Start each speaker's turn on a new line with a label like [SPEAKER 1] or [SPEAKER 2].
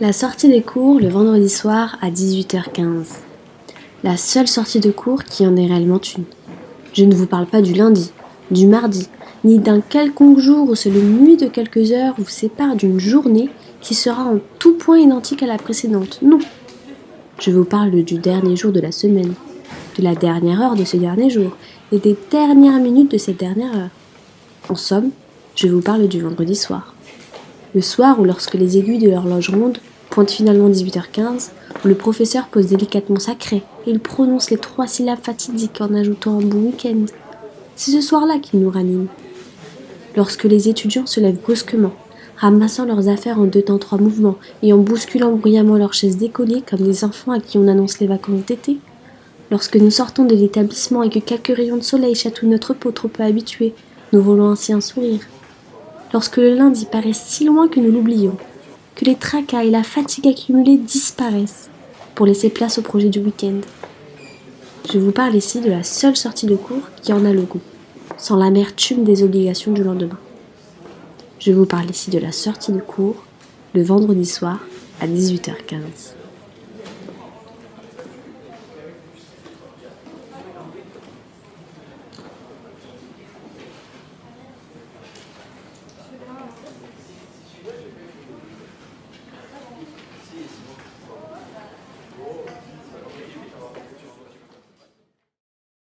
[SPEAKER 1] La sortie des cours le vendredi soir à 18h15. La seule sortie de cours qui en est réellement une. Je ne vous parle pas du lundi, du mardi, ni d'un quelconque jour où seule une nuit de quelques heures vous sépare d'une journée qui sera en tout point identique à la précédente. Non. Je vous parle du dernier jour de la semaine, de la dernière heure de ce dernier jour et des dernières minutes de cette dernière heure. En somme, je vous parle du vendredi soir. Le soir où lorsque les aiguilles de l'horloge ronde pointent finalement 18h15, où le professeur pose délicatement sa craie et il prononce les 3 syllabes fatidiques en ajoutant un bon week-end. C'est ce soir-là qu'il nous ranime. Lorsque les étudiants se lèvent brusquement, ramassant leurs affaires en 2 temps 3 mouvements et en bousculant bruyamment leurs chaises décollées comme des enfants à qui on annonce les vacances d'été, lorsque nous sortons de l'établissement et que quelques rayons de soleil chatouillent notre peau trop peu habituée, nous volons ainsi un sourire, lorsque le lundi paraît si loin que nous l'oublions, que les tracas et la fatigue accumulée disparaissent pour laisser place au projet du week-end. Je vous parle ici de la seule sortie de cours qui en a le goût, sans l'amertume des obligations du lendemain. Je vous parle ici de la sortie de cours le vendredi soir à 18h15.